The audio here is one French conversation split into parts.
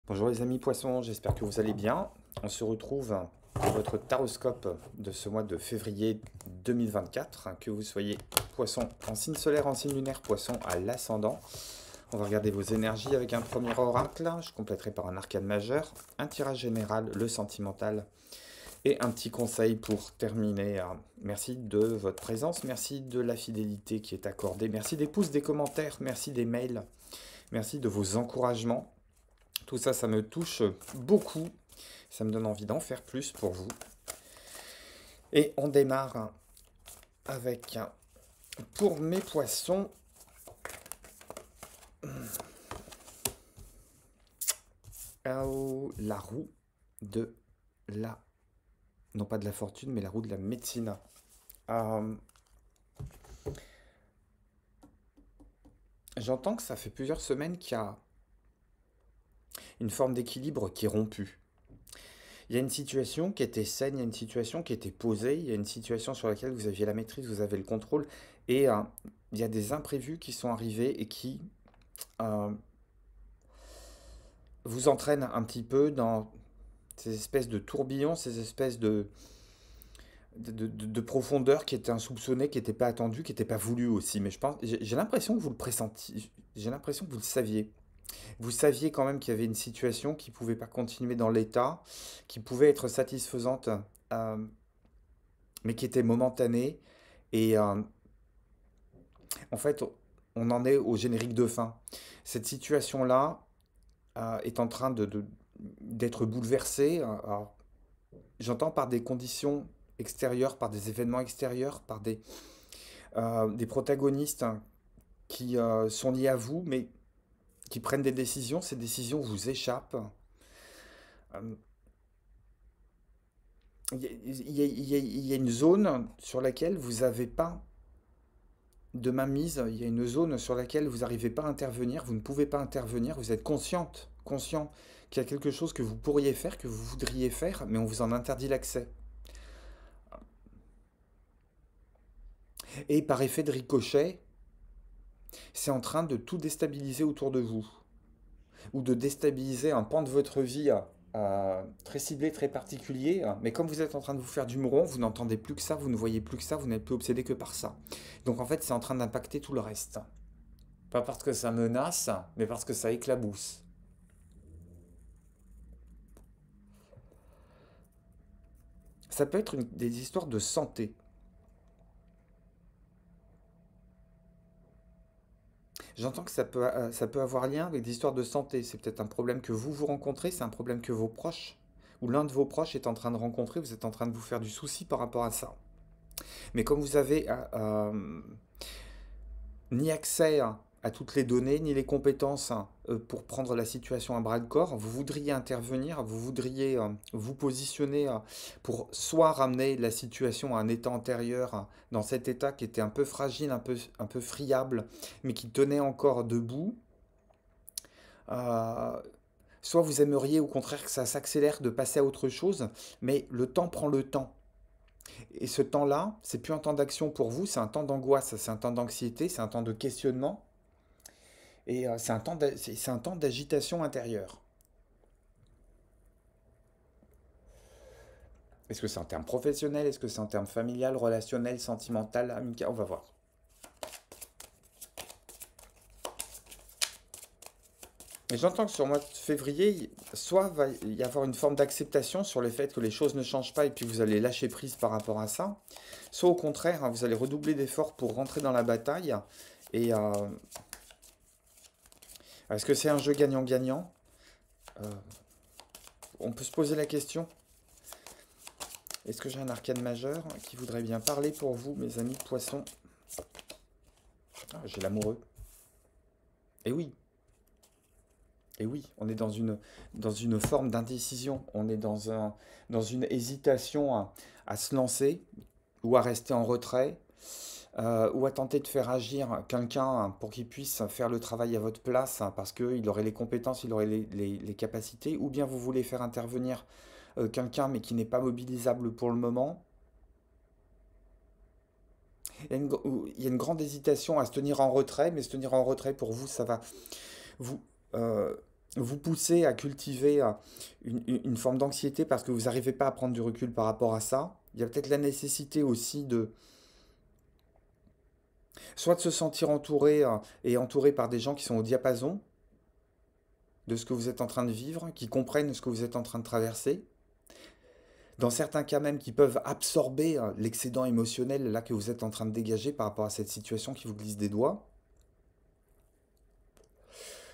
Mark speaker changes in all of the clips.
Speaker 1: Bonjour les amis poissons, j'espère que vous allez bien. On se retrouve pour votre taroscope de ce mois de février 2024. Que vous soyez poisson en signe solaire, en signe lunaire, poisson à l'ascendant. On va regarder vos énergies avec un premier oracle. Je compléterai par un arcane majeur, un tirage général, le sentimental et un petit conseil pour terminer. Merci de votre présence, merci de la fidélité qui est accordée, merci des pouces, des commentaires, merci des mails, merci de vos encouragements. Tout ça, ça me touche beaucoup. Ça me donne envie d'en faire plus pour vous. Et on démarre avec, pour mes poissons, la roue de la... Non pas de la fortune, mais la roue de la médecine. J'entends que ça fait plusieurs semaines qu'il y a une forme d'équilibre qui est rompue. Il y a une situation qui était saine, il y a une situation qui était posée, il y a une situation sur laquelle vous aviez la maîtrise, vous avez le contrôle, et il y a des imprévus qui sont arrivés et qui euh, vous entraînent un petit peu dans ces espèces de tourbillons, ces espèces de profondeur qui étaient insoupçonnées, qui n'étaient pas attendues, qui n'étaient pas voulues aussi. Mais je pense, j'ai l'impression que vous le pressentiez, j'ai l'impression que vous le saviez. Vous saviez quand même qu'il y avait une situation qui ne pouvait pas continuer dans l'état, qui pouvait être satisfaisante, euh, mais qui était momentanée. Et en fait, on en est au générique de fin. Cette situation-là est en train d'être bouleversée. Alors, j'entends par des conditions extérieures, par des événements extérieurs, par des protagonistes qui sont liés à vous, mais qui prennent des décisions. Ces décisions vous échappent. Euh, Il y a une zone sur laquelle vous n'avez pas de mainmise, il y a une zone sur laquelle vous n'arrivez pas à intervenir, vous ne pouvez pas intervenir, vous êtes conscient qu'il y a quelque chose que vous pourriez faire, que vous voudriez faire, mais on vous en interdit l'accès. Et par effet de ricochet, c'est en train de tout déstabiliser autour de vous, ou de déstabiliser un pan de votre vie très ciblé, très particulier, mais comme vous êtes en train de vous faire du mouron, vous n'entendez plus que ça, vous ne voyez plus que ça, vous n'êtes plus obsédé que par ça. Donc en fait, c'est en train d'impacter tout le reste. Pas parce que ça menace, mais parce que ça éclabousse. Ça peut être des histoires de santé. J'entends que ça peut avoir lien avec des histoires de santé. C'est peut-être un problème que vous rencontrez, c'est un problème que vos proches, ou l'un de vos proches est en train de rencontrer, vous êtes en train de vous faire du souci par rapport à ça. Mais comme vous avez ni accès à toutes les données, ni les compétences pour prendre la situation à bras le corps, vous voudriez intervenir, vous voudriez vous positionner pour soit ramener la situation à un état antérieur, dans cet état qui était un peu fragile, un peu friable, mais qui tenait encore debout, euh, soit vous aimeriez au contraire que ça s'accélère, de passer à autre chose, mais le temps prend le temps. Et ce temps-là, c'est plus un temps d'action pour vous, c'est un temps d'angoisse, c'est un temps d'anxiété, c'est un temps de questionnement. Et c'est un temps d'agitation intérieure. Est-ce que c'est en termes professionnels? Est-ce que c'est en termes familial, relationnel, sentimental, amical? On va voir. Et j'entends que sur le mois de février, soit va y avoir une forme d'acceptation sur le fait que les choses ne changent pas et puis vous allez lâcher prise par rapport à ça, soit au contraire, vous allez redoubler d'efforts pour rentrer dans la bataille. Et est-ce que c'est un jeu gagnant-gagnant? Euh, on peut se poser la question. Est-ce que j'ai un arcane majeur qui voudrait bien parler pour vous, mes amis poissons? Ah, j'ai l'amoureux. Et oui, et oui, on est dans une forme d'indécision. On est dans une hésitation à se lancer ou à rester en retrait ou à tenter de faire agir quelqu'un pour qu'il puisse faire le travail à votre place parce qu'il aurait les compétences, il aurait les capacités, ou bien vous voulez faire intervenir quelqu'un mais qui n'est pas mobilisable pour le moment. Il y a une grande hésitation à se tenir en retrait, mais se tenir en retrait pour vous, ça va vous... euh, vous poussez à cultiver une forme d'anxiété parce que vous n'arrivez pas à prendre du recul par rapport à ça. Il y a peut-être la nécessité aussi de soit de se sentir entouré et entouré par des gens qui sont au diapason de ce que vous êtes en train de vivre, qui comprennent ce que vous êtes en train de traverser. Dans certains cas même, qui peuvent absorber l'excédent émotionnel là que vous êtes en train de dégager par rapport à cette situation qui vous glisse des doigts.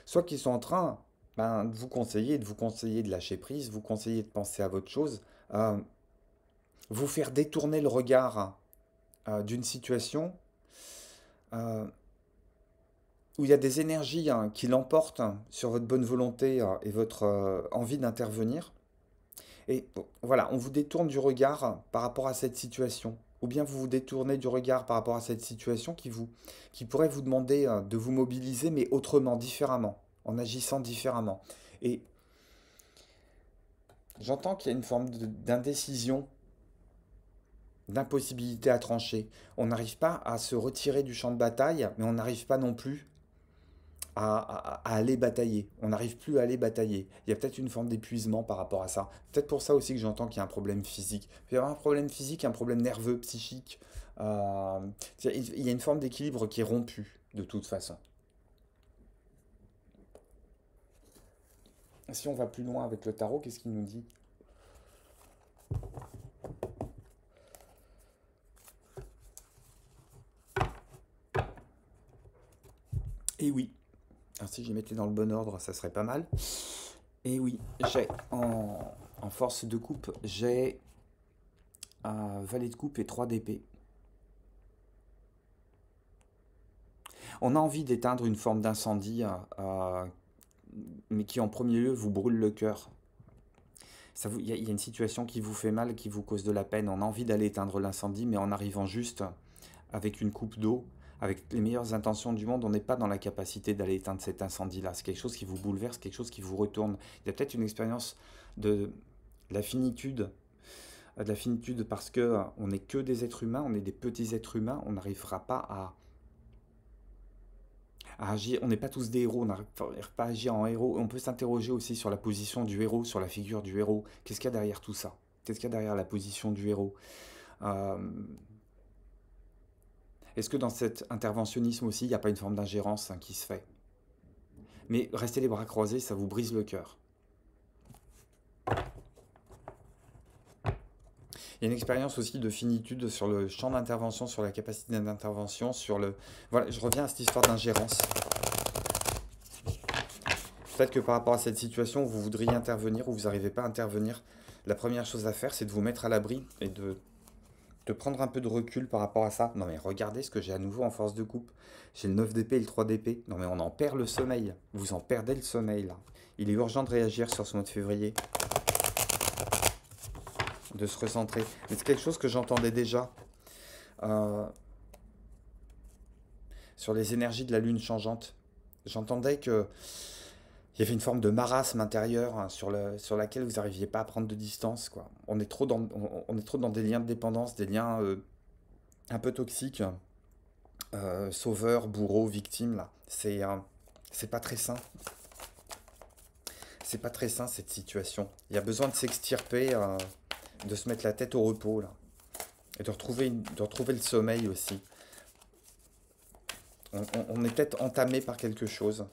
Speaker 1: Soit qu'ils sont en train de vous conseiller, de vous conseiller de lâcher prise, vous conseiller de penser à votre chose, euh, vous faire détourner le regard d'une situation euh, où il y a des énergies qui l'emportent sur votre bonne volonté et votre envie d'intervenir. Et bon, voilà, on vous détourne du regard par rapport à cette situation. Ou bien vous vous détournez du regard par rapport à cette situation qui pourrait vous demander de vous mobiliser, mais autrement, différemment, en agissant différemment. Et j'entends qu'il y a une forme d'indécision, d'impossibilité à trancher. On n'arrive pas à se retirer du champ de bataille, mais on n'arrive pas non plus à aller batailler. On n'arrive plus à aller batailler. Il y a peut-être une forme d'épuisement par rapport à ça. Peut-être pour ça aussi que j'entends qu'il y a un problème physique. Il peut y avoir un problème physique, un problème nerveux, psychique. Euh, il y a une forme d'équilibre qui est rompue, de toute façon. Si on va plus loin avec le tarot, qu'est-ce qu'il nous dit? Eh oui. Alors si je les mettais dans le bon ordre, ça serait pas mal. Et oui, j'ai en force de coupe, j'ai un valet de coupe et 3 d'épée. On a envie d'éteindre une forme d'incendie, mais qui en premier lieu vous brûle le cœur. Il y a une situation qui vous fait mal, qui vous cause de la peine. On a envie d'aller éteindre l'incendie, mais en arrivant juste avec une coupe d'eau, avec les meilleures intentions du monde, on n'est pas dans la capacité d'aller éteindre cet incendie-là. C'est quelque chose qui vous bouleverse, quelque chose qui vous retourne. Il y a peut-être une expérience de la finitude, de la finitude parce que on n'est que des êtres humains, on est des petits êtres humains, on n'arrivera pas à agir. On n'est pas tous des héros, on n'arrive pas à agir en héros. On peut s'interroger aussi sur la position du héros, sur la figure du héros. Qu'est-ce qu'il y a derrière tout ça? Qu'est-ce qu'il y a derrière la position du héros? Euh, Est-ce que dans cet interventionnisme aussi, il n'y a pas une forme d'ingérence qui se fait? Mais rester les bras croisés, ça vous brise le cœur. Il y a une expérience aussi de finitude sur le champ d'intervention, sur la capacité d'intervention, sur le... Voilà, je reviens à cette histoire d'ingérence. Peut-être que par rapport à cette situation, vous voudriez intervenir ou vous n'arrivez pas à intervenir. La première chose à faire, c'est de vous mettre à l'abri et de prendre un peu de recul par rapport à ça. Non mais regardez ce que j'ai à nouveau en force de coupe. J'ai le 9 d'épée et le 3 d'épée. Non mais on en perd le sommeil. Vous en perdez le sommeil là. Il est urgent de réagir sur ce mois de février. De se recentrer. Mais c'est quelque chose que j'entendais déjà. euh, sur les énergies de la lune changeante. J'entendais que il y avait une forme de marasme intérieur sur laquelle vous n'arriviez pas à prendre de distance, quoi. On est trop dans des liens de dépendance, des liens un peu toxiques, sauveur, bourreau, victime, là. C'est pas très sain. C'est pas très sain cette situation. Il y a besoin de s'extirper, de se mettre la tête au repos, là. Et de retrouver le sommeil aussi. On est peut-être entamé par quelque chose.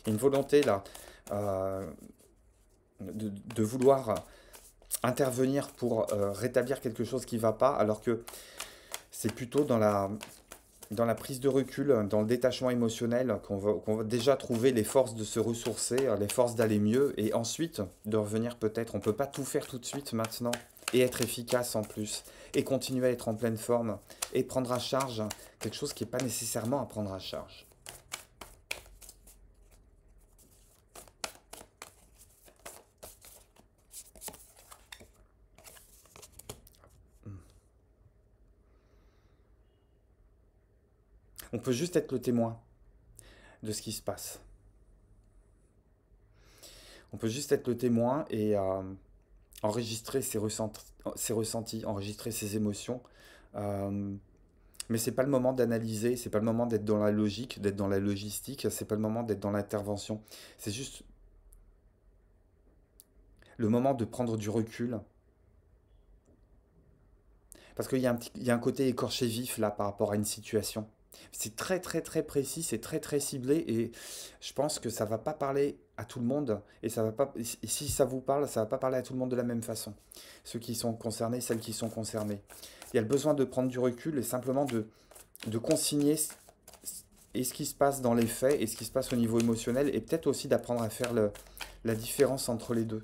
Speaker 1: Il y a une volonté là euh, de vouloir intervenir pour rétablir quelque chose qui ne va pas, alors que c'est plutôt dans la prise de recul, dans le détachement émotionnel, qu'on va déjà trouver les forces de se ressourcer, les forces d'aller mieux, et ensuite de revenir peut-être. On ne peut pas tout faire tout de suite maintenant, et être efficace en plus, et continuer à être en pleine forme, et prendre à charge quelque chose qui n'est pas nécessairement à prendre à charge. On peut juste être le témoin de ce qui se passe. On peut juste être le témoin et enregistrer ses ressentis, enregistrer ses émotions. Euh, Mais c'est pas le moment d'analyser, c'est pas le moment d'être dans la logique, d'être dans la logistique, c'est pas le moment d'être dans l'intervention. C'est juste le moment de prendre du recul. Parce qu'il y a il y a un côté écorché vif là par rapport à une situation. C'est très très très précis, c'est très très ciblé et je pense que ça va pas parler à tout le monde et ça va pas et si ça vous parle, ça va pas parler à tout le monde de la même façon. Ceux qui sont concernés, celles qui sont concernées. Il y a le besoin de prendre du recul et simplement de consigner et ce qui se passe dans les faits et ce qui se passe au niveau émotionnel et peut-être aussi d'apprendre à faire la différence entre les deux.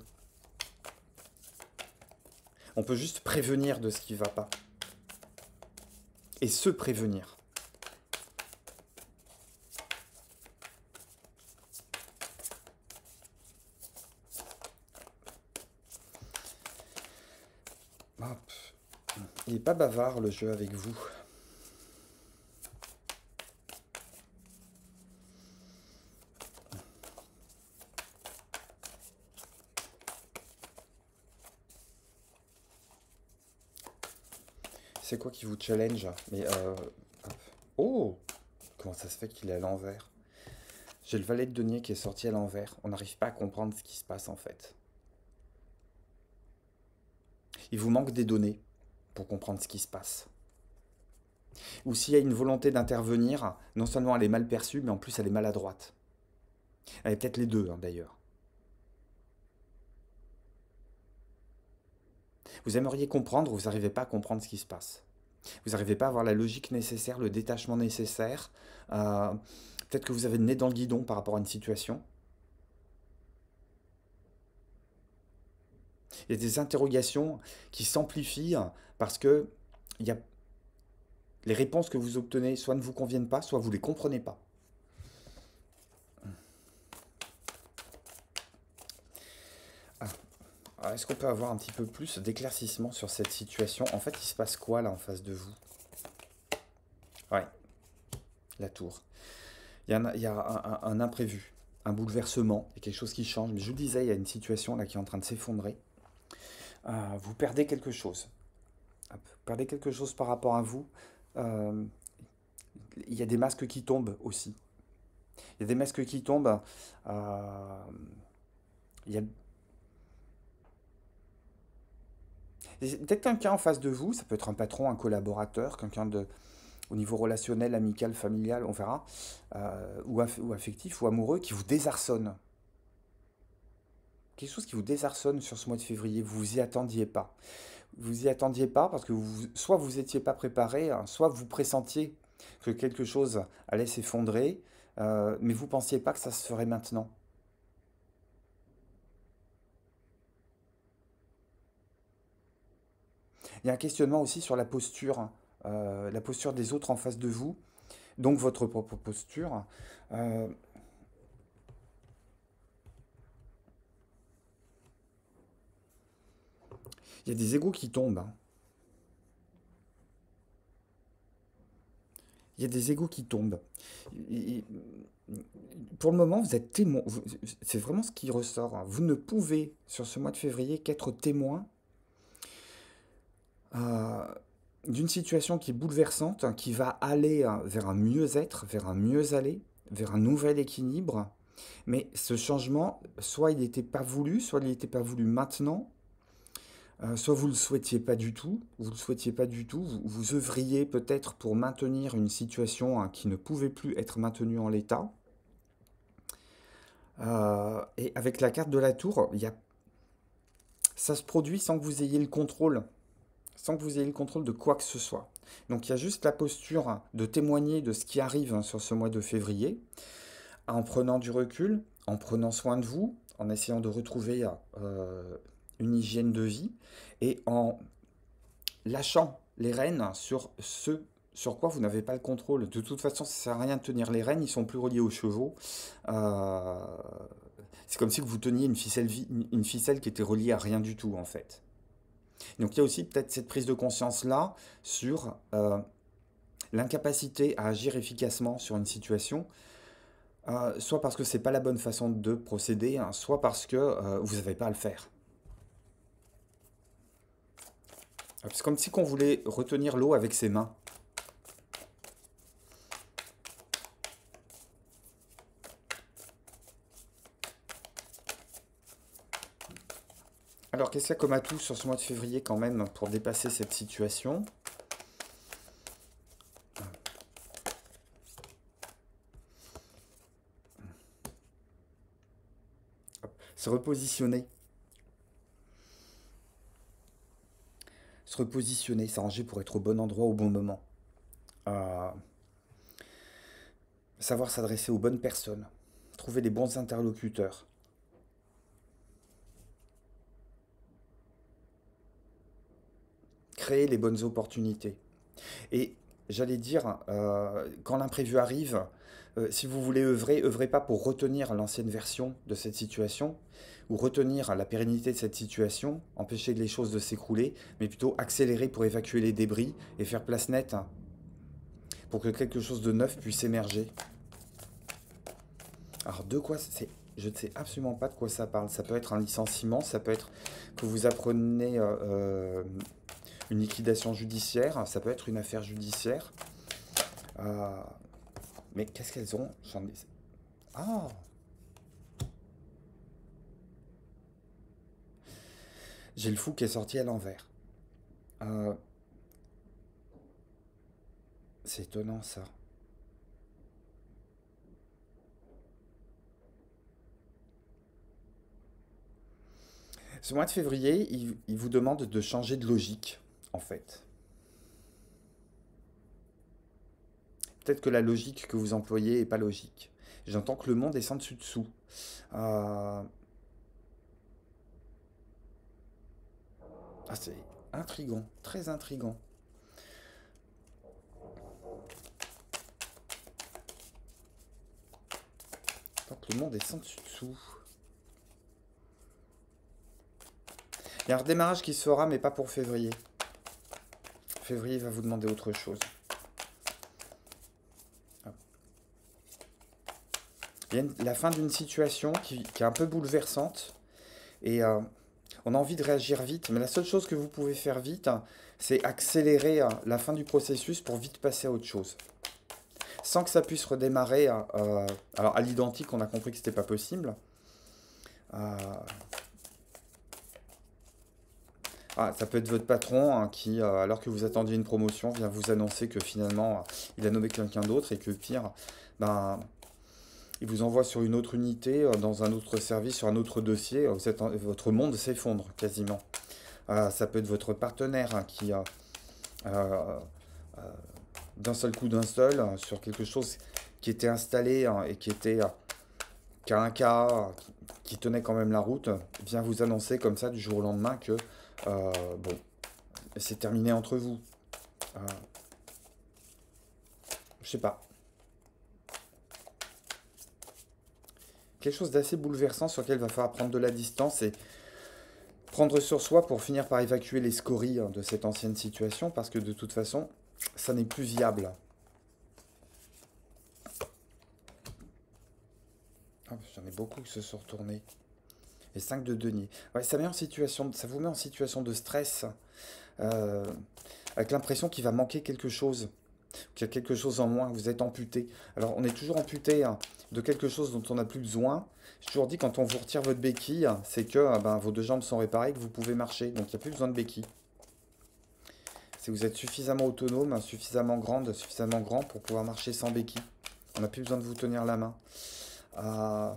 Speaker 1: On peut juste prévenir de ce qui va pas et se prévenir. Hop. Il est pas bavard le jeu avec vous. C'est quoi qui vous challenge? Mais hop. Oh! Comment ça se fait qu'il est à l'envers? J'ai le valet de denier qui est sorti à l'envers. On n'arrive pas à comprendre ce qui se passe en fait. Il vous manque des données pour comprendre ce qui se passe. Ou s'il y a une volonté d'intervenir, non seulement elle est mal perçue, mais en plus elle est maladroite. Elle est peut-être les deux, hein, d'ailleurs. Vous aimeriez comprendre, vous n'arrivez pas à comprendre ce qui se passe. Vous n'arrivez pas à avoir la logique nécessaire, le détachement nécessaire. Euh, Peut-être que vous avez le nez dans le guidon par rapport à une situation. Il y a des interrogations qui s'amplifient parce que il y a les réponses que vous obtenez soit ne vous conviennent pas, soit vous ne les comprenez pas. Est-ce qu'on peut avoir un petit peu plus d'éclaircissement sur cette situation? En fait, il se passe quoi là en face de vous? Ouais, la tour. Il y a un imprévu, un bouleversement, il y a quelque chose qui change. Mais je vous disais, il y a une situation là qui est en train de s'effondrer. Vous perdez quelque chose. Hop, vous perdez quelque chose par rapport à vous. Euh, il y a des masques qui tombent aussi. Il y a des masques qui tombent. Euh, il y a peut-être quelqu'un en face de vous, ça peut être un patron, un collaborateur, quelqu'un de au niveau relationnel, amical, familial, on verra, ou affectif ou amoureux, qui vous désarçonne. Quelque chose qui vous désarçonne sur ce mois de février, vous vous y attendiez pas. Vous y attendiez pas parce que soit vous n'étiez pas préparé, hein, soit vous pressentiez que quelque chose allait s'effondrer, mais vous pensiez pas que ça se ferait maintenant. Il y a un questionnement aussi sur la posture des autres en face de vous, donc votre propre posture. Euh, Il y a des égos qui tombent, hein. Il y a des égos qui tombent. Et- pour le moment, vous êtes témoin. C'est vraiment ce qui ressort, hein. Vous ne pouvez, sur ce mois de février, qu'être témoin euh, d'une situation qui est bouleversante, hein, qui va aller vers un mieux-être, vers un mieux-aller, vers un nouvel équilibre. Mais ce changement, soit il n'était pas voulu, soit il n'était pas voulu maintenant, soit vous ne le souhaitiez pas du tout, vous le souhaitiez pas du tout, vous œuvriez peut-être pour maintenir une situation hein, qui ne pouvait plus être maintenue en l'état. Et avec la carte de la tour, ça se produit sans que vous ayez le contrôle, sans que vous ayez le contrôle de quoi que ce soit. Donc il y a juste la posture de témoigner de ce qui arrive hein, sur ce mois de février, en prenant du recul, en prenant soin de vous, en essayant de retrouver une hygiène de vie et en lâchant les rênes sur ce sur quoi vous n'avez pas le contrôle. De toute façon, ça ne sert à rien de tenir les rênes, ils sont plus reliés aux chevaux. Euh, c'est comme si vous teniez une ficelle qui était reliée à rien du tout, en fait. Donc il y a aussi peut-être cette prise de conscience-là sur l'incapacité à agir efficacement sur une situation, soit parce que c'est pas la bonne façon de procéder, hein, soit parce que vous n'avez pas à le faire. C'est comme si on voulait retenir l'eau avec ses mains. Alors, qu'est-ce qu'il y a comme atout sur ce mois de février quand même pour dépasser cette situation? Se repositionner. Se repositionner, s'arranger pour être au bon endroit au bon moment. Euh, Savoir s'adresser aux bonnes personnes. Trouver les bons interlocuteurs. Créer les bonnes opportunités. Et j'allais dire, quand l'imprévu arrive, si vous voulez œuvrer, œuvrez pas pour retenir l'ancienne version de cette situation, ou retenir la pérennité de cette situation, empêcher les choses de s'écrouler, mais plutôt accélérer pour évacuer les débris et faire place nette hein, pour que quelque chose de neuf puisse émerger. Alors de quoi c'est... Je ne sais absolument pas de quoi ça parle. Ça peut être un licenciement, ça peut être que vous apprenez une liquidation judiciaire, ça peut être une affaire judiciaire. Euh, mais qu'est-ce qu'elles ont? J'en ai... Ah, j'ai le fou qui est sorti à l'envers. Euh, c'est étonnant ça. Ce mois de février, il vous demande de changer de logique, en fait. Peut-être que la logique que vous employez est pas logique. J'entends que le monde est sans dessus dessous. Euh, Ah, c'est intriguant, très intriguant. J'entends que le monde est sans dessus dessous. Il y a un redémarrage qui se fera, mais pas pour février. Février va vous demander autre chose. Il y a la fin d'une situation qui est un peu bouleversante. Et on a envie de réagir vite. Mais la seule chose que vous pouvez faire vite, hein, c'est accélérer la fin du processus pour vite passer à autre chose. Sans que ça puisse redémarrer. Alors à l'identique, on a compris que c'était pas possible. Euh, Ça peut être votre patron hein, qui, alors que vous attendiez une promotion, vient vous annoncer que finalement, il a nommé quelqu'un d'autre et que pire, ben, il vous envoie sur une autre unité, dans un autre service, sur un autre dossier. Votre monde s'effondre quasiment. Ça peut être votre partenaire hein, qui, euh, d'un seul coup, d'un seul, sur quelque chose qui était installé hein, et qui était qui a un cas qui tenait quand même la route, vient vous annoncer comme ça du jour au lendemain que bon, c'est terminé entre vous. Euh, je sais pas. Quelque chose d'assez bouleversant sur lequel il va falloir prendre de la distance et prendre sur soi pour finir par évacuer les scories hein, de cette ancienne situation parce que de toute façon, ça n'est plus viable. Ah, j'en ai beaucoup qui se sont retournés. Et 5 de denier. Ouais, ça met en situation, ça vous met en situation de stress, euh, avec l'impression qu'il va manquer quelque chose, qu'il y a quelque chose en moins, vous êtes amputé. Alors on est toujours amputé hein, de quelque chose dont on n'a plus besoin. J'ai toujours dit quand on vous retire votre béquille, c'est que ben, vos deux jambes sont réparées, que vous pouvez marcher, donc il n'y a plus besoin de béquille. Si vous êtes suffisamment autonome, suffisamment grande, suffisamment grand pour pouvoir marcher sans béquille, on n'a plus besoin de vous tenir la main. Euh,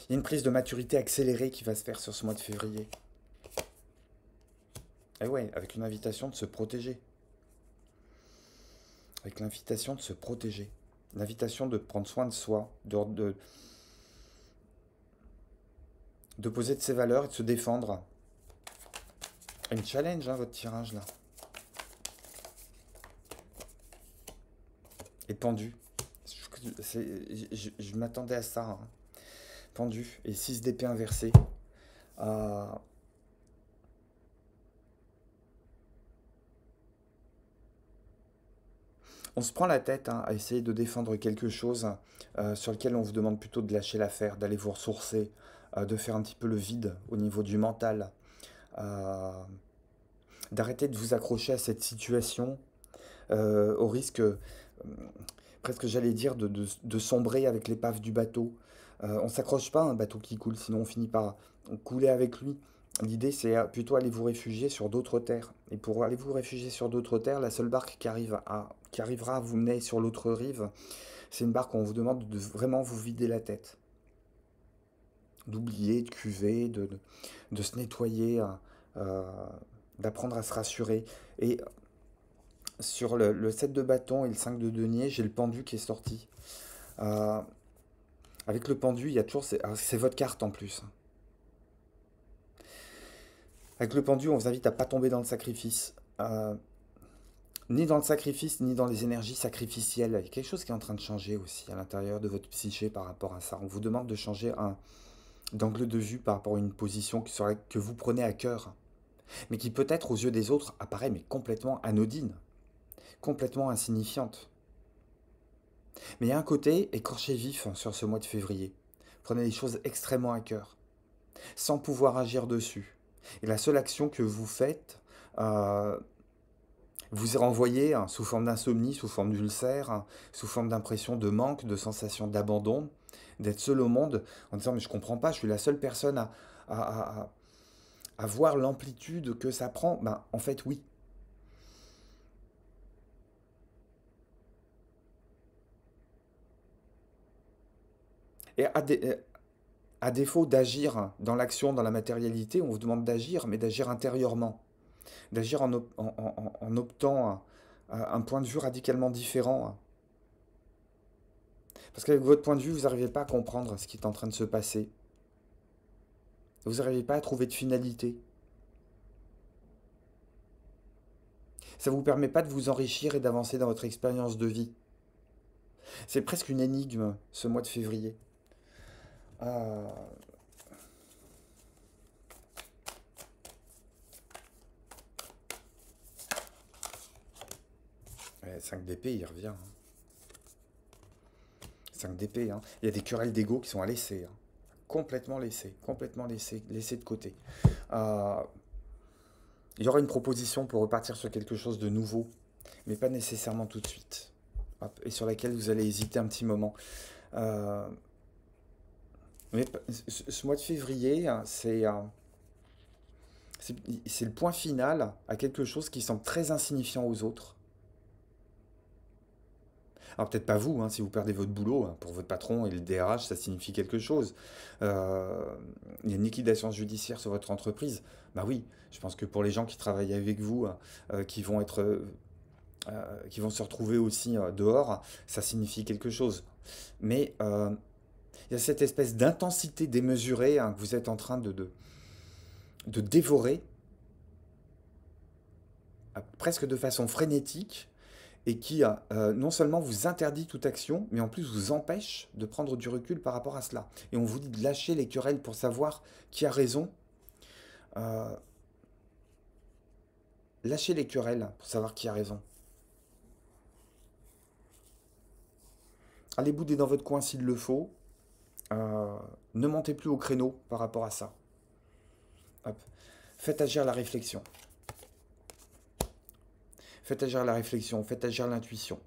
Speaker 1: Il y a une prise de maturité accélérée qui va se faire sur ce mois de février. Et ouais, avec une invitation de se protéger. Avec l'invitation de se protéger. L'invitation de prendre soin de soi, de poser de ses valeurs et de se défendre. Une challenge, hein, votre tirage là. Et pendu. Je m'attendais à ça. Hein. Pendu. Et 6 d'épée inversée. Euh, On se prend la tête hein, à essayer de défendre quelque chose sur lequel on vous demande plutôt de lâcher l'affaire, d'aller vous ressourcer, de faire un petit peu le vide au niveau du mental, euh, d'arrêter de vous accrocher à cette situation au risque, presque j'allais dire, de sombrer avec l'épave du bateau. On s'accroche pas à un bateau qui coule, sinon on finit par couler avec lui. L'idée, c'est plutôt aller vous réfugier sur d'autres terres. Et pour aller vous réfugier sur d'autres terres, la seule barque qui arrivera à vous mener sur l'autre rive, c'est une barque où on vous demande de vraiment vous vider la tête. D'oublier, de cuver, de se nettoyer, euh, d'apprendre à se rassurer. Et sur le 7 de bâton et le 5 de denier, j'ai le pendu qui est sorti. Euh, Avec le pendu, il y a toujours... C'est votre carte en plus. Avec le pendu, on vous invite à pas tomber dans le sacrifice. Ni dans le sacrifice, ni dans les énergies sacrificielles. Il y a quelque chose qui est en train de changer aussi à l'intérieur de votre psyché par rapport à ça. On vous demande de changer d'angle de vue par rapport à une position que vous prenez à cœur, mais qui peut-être aux yeux des autres apparaît mais complètement anodine, complètement insignifiante. Mais il y a un côté écorché vif sur ce mois de février. Prenez les choses extrêmement à cœur, sans pouvoir agir dessus. Et la seule action que vous faites, euh, vous est renvoyée sous forme d'insomnie, sous forme d'ulcère, sous forme d'impression de manque, de sensation d'abandon, d'être seul au monde, en disant mais je comprends pas, je suis la seule personne à, à- à voir l'amplitude que ça prend. Ben, en fait, oui. Et à défaut d'agir dans l'action, dans la matérialité, on vous demande d'agir, mais d'agir intérieurement, d'agir en optant un point de vue radicalement différent. Parce qu'avec votre point de vue, vous n'arrivez pas à comprendre ce qui est en train de se passer. Vous n'arrivez pas à trouver de finalité. Ça ne vous permet pas de vous enrichir et d'avancer dans votre expérience de vie. C'est presque une énigme, ce mois de février. Euh, ouais, 5 d'épée, il revient. 5 d'épée. Hein. Il y a des querelles d'ego qui sont à laisser. Hein. Complètement laissées de côté. Euh, il y aura une proposition pour repartir sur quelque chose de nouveau, mais pas nécessairement tout de suite. Hop, et sur laquelle vous allez hésiter un petit moment. Euh, mais ce mois de février, hein, c'est le point final à quelque chose qui semble très insignifiant aux autres. Alors peut-être pas vous, hein, si vous perdez votre boulot, hein, pour votre patron et le DRH, ça signifie quelque chose. Euh, il y a une liquidation judiciaire sur votre entreprise. Bah oui, je pense que pour les gens qui travaillent avec vous, qui vont se retrouver aussi dehors, ça signifie quelque chose. Mais il y a cette espèce d'intensité démesurée hein, que vous êtes en train de dévorer, presque de façon frénétique, et qui non seulement vous interdit toute action, mais en plus vous empêche de prendre du recul par rapport à cela. Et on vous dit de lâcher les querelles pour savoir qui a raison. Euh, Lâchez les querelles pour savoir qui a raison. Allez bouder dans votre coin s'il le faut. Ne montez plus au créneau par rapport à ça. Hop. Faites agir la réflexion. Faites agir la réflexion, faites agir l'intuition.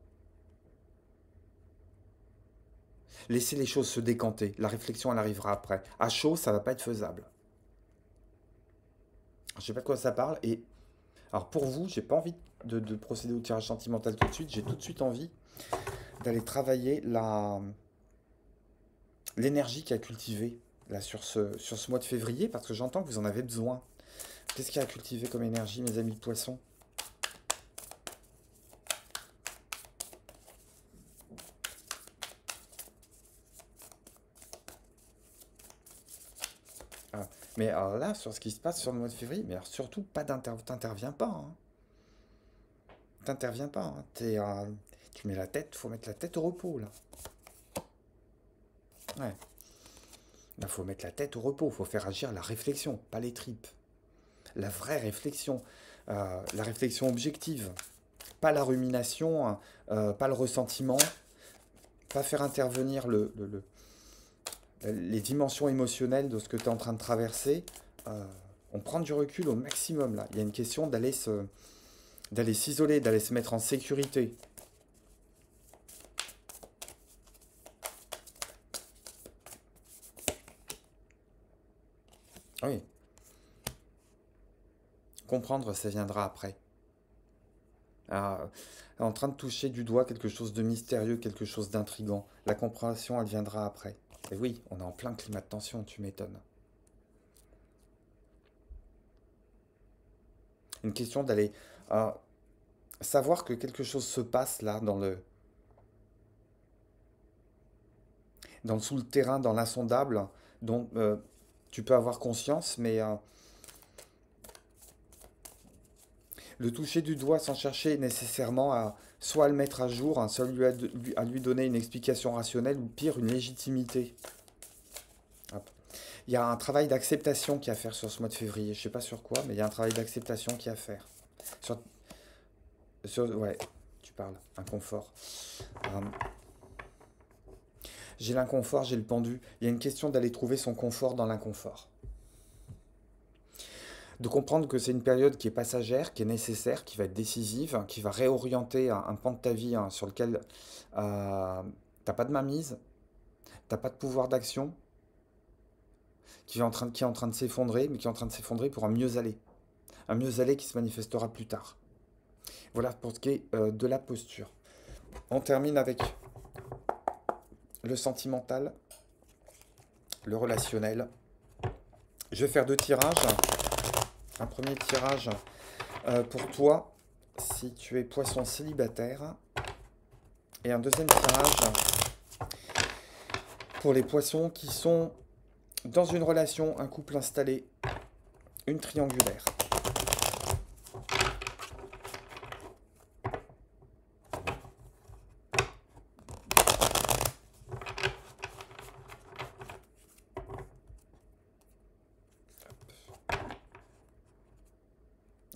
Speaker 1: Laissez les choses se décanter. La réflexion, elle arrivera après. À chaud, ça va pas être faisable. Je sais pas de quoi ça parle. Et alors pour vous, j'ai pas envie de procéder au tirage sentimental tout de suite. J'ai tout de suite envie d'aller travailler l'énergie qui a cultivé là sur ce mois de février parce que j'entends que vous en avez besoin. Qu'est-ce qui a cultivé comme énergie, mes amis de poisson? Ah, mais alors là, sur ce qui se passe sur le mois de février, mais alors surtout pas t'interviens pas. Hein. T'interviens pas. Hein. Tu mets la tête, faut mettre la tête au repos là. Ouais. Là, faut mettre la tête au repos, faut faire agir la réflexion, pas les tripes. La vraie réflexion, la réflexion objective, pas la rumination, hein, pas le ressentiment, pas faire intervenir les dimensions émotionnelles de ce que tu es en train de traverser. Euh, on prend du recul au maximum là. Il y a une question d'aller s'isoler, d'aller se mettre en sécurité. Oui, comprendre, ça viendra après. Ah, en train de toucher du doigt quelque chose de mystérieux, quelque chose d'intrigant. La compréhension, elle viendra après. Et oui, on est en plein climat de tension, tu m'étonnes. Une question d'aller euh, savoir que quelque chose se passe là, dans le sous le terrain, dans l'insondable, dont tu peux avoir conscience, mais le toucher du doigt sans chercher nécessairement à soit à le mettre à jour, hein, soit à lui donner une explication rationnelle, ou pire, une légitimité. Hop. Il y a un travail d'acceptation qui est à faire sur ce mois de février. Je sais pas sur quoi, mais il y a un travail d'acceptation qui est à faire. Sur, ouais, tu parles, inconfort. Euh, j'ai l'inconfort, j'ai le pendu. Il y a une question d'aller trouver son confort dans l'inconfort. De comprendre que c'est une période qui est passagère, qui est nécessaire, qui va être décisive, qui va réorienter un pan de ta vie, hein, sur lequel t'as pas de mainmise, t'as pas de pouvoir d'action, qui est en train de s'effondrer, mais qui est en train de s'effondrer pour un mieux aller. Un mieux aller qui se manifestera plus tard. Voilà pour ce qui est de la posture. On termine avec le sentimental, le relationnel. Je vais faire deux tirages. Un premier tirage pour toi, si tu es poisson célibataire. Et un deuxième tirage pour les poissons qui sont dans une relation, un couple installé, une triangulaire.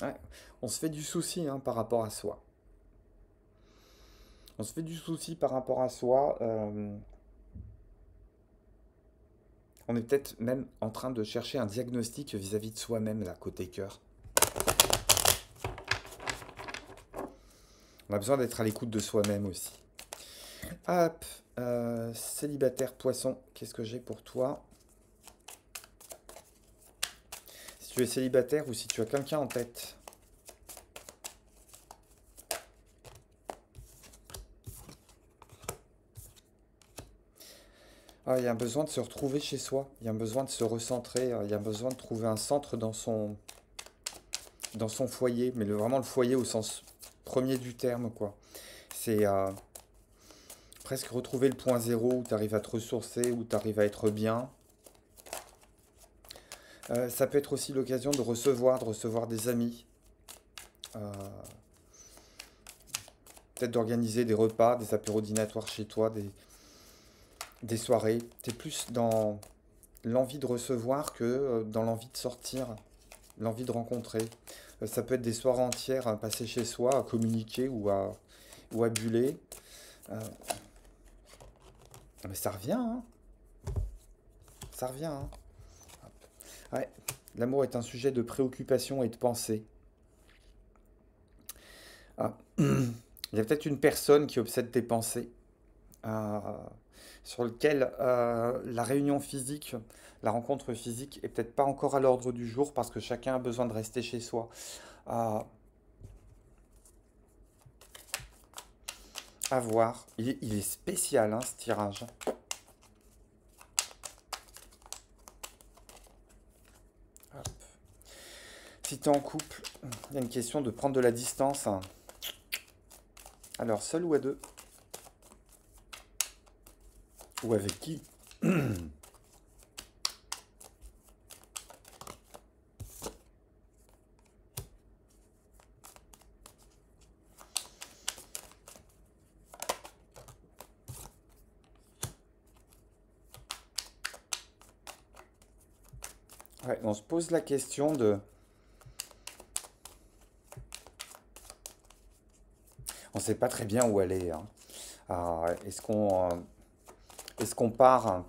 Speaker 1: Ouais, on se fait du souci, hein, par rapport à soi. On se fait du souci par rapport à soi. On est peut-être même en train de chercher un diagnostic vis-à-vis de soi-même, là, côté cœur. On a besoin d'être à l'écoute de soi-même aussi. Hop, célibataire poisson, qu'est-ce que j'ai pour toi? Si tu es célibataire ou si tu as quelqu'un en tête. Ah, il y a un besoin de se retrouver chez soi, il y a un besoin de se recentrer, il y a un besoin de trouver un centre dans son foyer, mais vraiment le foyer au sens premier du terme, quoi. C'est presque retrouver le point zéro où tu arrives à te ressourcer, où tu arrives à être bien. Ça peut être aussi l'occasion de recevoir des amis, euh, peut-être d'organiser des repas, des apéros dînatoires chez toi, des soirées. Tu es plus dans l'envie de recevoir que dans l'envie de sortir, l'envie de rencontrer. Ça peut être des soirées entières, hein, passées chez soi, à communiquer ou à buller. Euh, mais ça revient, hein. Ça revient, hein. Ouais. L'amour est un sujet de préoccupation et de pensée. Ah. Il y a peut-être une personne qui obsède tes pensées, euh, sur lequel la réunion physique, la rencontre physique est peut-être pas encore à l'ordre du jour parce que chacun a besoin de rester chez soi. Euh, à voir. Il est spécial, hein, ce tirage. Hop. Si tu es en couple, il y a une question de prendre de la distance, hein. Alors, seul ou à deux? Ou avec qui? Ouais, on se pose la question de... On ne sait pas très bien où aller, hein. Est-ce qu'on part, hein,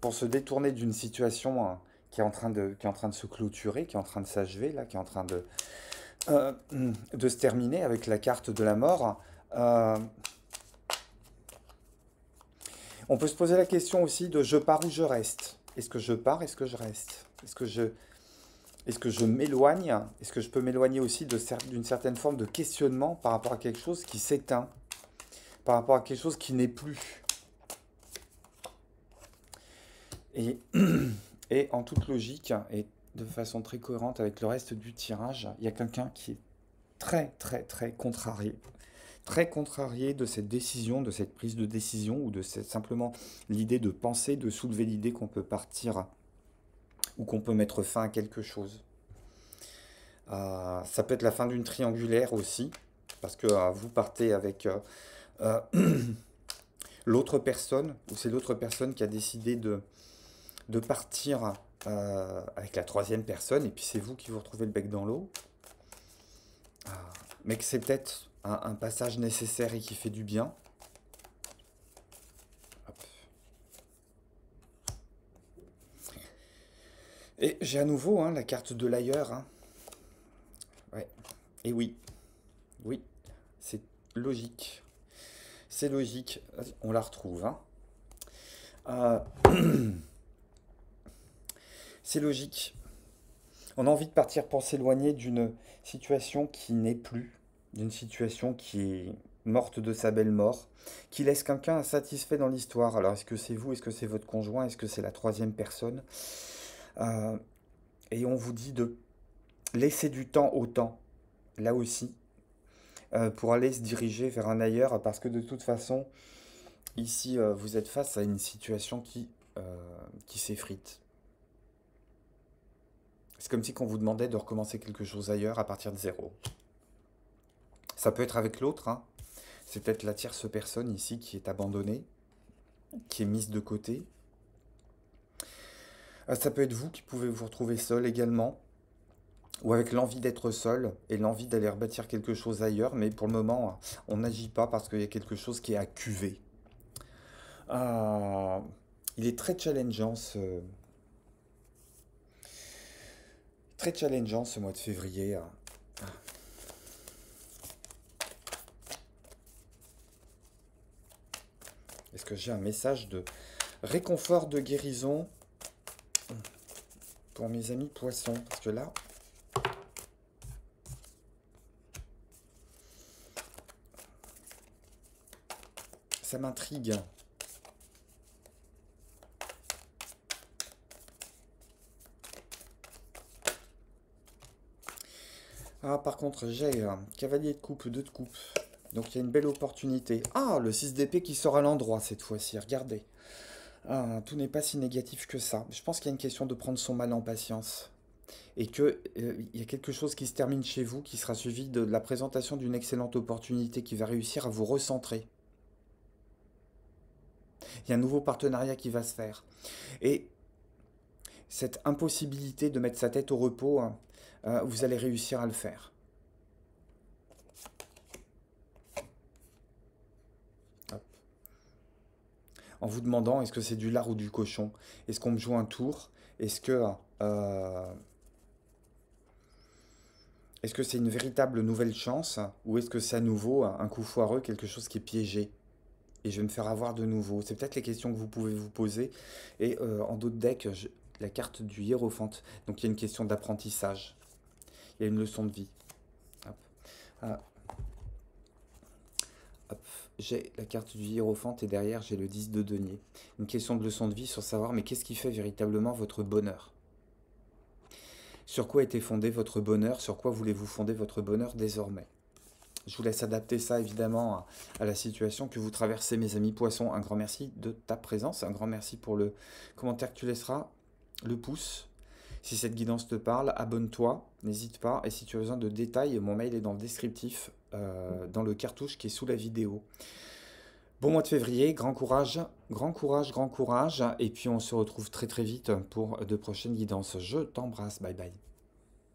Speaker 1: pour se détourner d'une situation, hein, qui est en train de se clôturer, qui est en train de s'achever, là, qui est en train euh, de se terminer avec la carte de la mort? euh, on peut se poser la question aussi de je pars ou je reste. Est-ce que je pars? Est-ce que je reste? Est-ce que je m'éloigne? Est-ce que je peux m'éloigner aussi d'une certaine forme de questionnement par rapport à quelque chose qui s'éteint, par rapport à quelque chose qui n'est plus? Et, et en toute logique, et de façon très cohérente avec le reste du tirage, il y a quelqu'un qui est très contrarié. Très contrarié de cette décision, de cette prise de décision, ou de simplement l'idée de penser, de soulever l'idée qu'on peut partir ou qu'on peut mettre fin à quelque chose. Ça peut être la fin d'une triangulaire aussi, parce que vous partez avec euh, l'autre personne, ou c'est l'autre personne qui a décidé de partir avec la troisième personne, et puis c'est vous qui vous retrouvez le bec dans l'eau. Mais que c'est peut-être un passage nécessaire et qui fait du bien. Hop. Et j'ai à nouveau hein, la carte de l'ailleurs. Hein. Ouais. Et oui, oui, c'est logique. C'est logique. On la retrouve. Hein. C'est logique. On a envie de partir pour s'éloigner d'une situation qui n'est plus, d'une situation qui est morte de sa belle mort, qui laisse quelqu'un insatisfait dans l'histoire. Alors, est-ce que c'est vous? Est-ce que c'est votre conjoint? Est-ce que c'est la troisième personne? Euh, et on vous dit de laisser du temps au temps, là aussi, pour aller se diriger vers un ailleurs, parce que de toute façon, ici, vous êtes face à une situation qui s'effrite. C'est comme si on vous demandait de recommencer quelque chose ailleurs à partir de zéro. Ça peut être avec l'autre, hein. C'est peut-être la tierce personne ici qui est abandonnée, qui est mise de côté. Ça peut être vous qui pouvez vous retrouver seul également, ou avec l'envie d'être seul et l'envie d'aller rebâtir quelque chose ailleurs, mais pour le moment, on n'agit pas parce qu'il y a quelque chose qui est à cuver. Euh, il est très challengeant ce mois de février. Est-ce que j'ai un message de réconfort, de guérison pour mes amis poissons? Parce que là, ça m'intrigue. Ah, par contre, j'ai un cavalier de coupe, 2 de coupe. Donc il y a une belle opportunité. Ah, le 6 d'épée qui sort à l'endroit cette fois-ci, regardez. Ah, tout n'est pas si négatif que ça. Je pense qu'il y a une question de prendre son mal en patience. Et que il y a quelque chose qui se termine chez vous, qui sera suivi de la présentation d'une excellente opportunité qui va réussir à vous recentrer. Il y a un nouveau partenariat qui va se faire. Et cette impossibilité de mettre sa tête au repos, hein, vous allez réussir à le faire. Hop. En vous demandant est-ce que c'est du lard ou du cochon? Est-ce qu'on me joue un tour? Est-ce que euh, est-ce que c'est une véritable nouvelle chance? Ou est-ce que c'est à nouveau un coup foireux, quelque chose qui est piégé? Et je vais me faire avoir de nouveau. C'est peut-être les questions que vous pouvez vous poser. Et en d'autres decks, la carte du hiérophante. Donc il y a une question d'apprentissage. Il y a une leçon de vie. Hop. Ah, hop. J'ai la carte du hiérophante et derrière j'ai le 10 de denier. Une question de leçon de vie sur savoir mais qu'est-ce qui fait véritablement votre bonheur? Sur quoi était fondé votre bonheur? Sur quoi voulez-vous fonder votre bonheur désormais? Je vous laisse adapter ça évidemment à la situation que vous traversez, mes amis poissons. Un grand merci de ta présence, un grand merci pour le commentaire que tu laisseras, le pouce. Si cette guidance te parle, abonne-toi, n'hésite pas. Et si tu as besoin de détails, mon mail est dans le descriptif, dans le cartouche qui est sous la vidéo. Bon mois de février, grand courage, grand courage, grand courage. Et puis on se retrouve très très vite pour de prochaines guidances. Je t'embrasse, bye bye.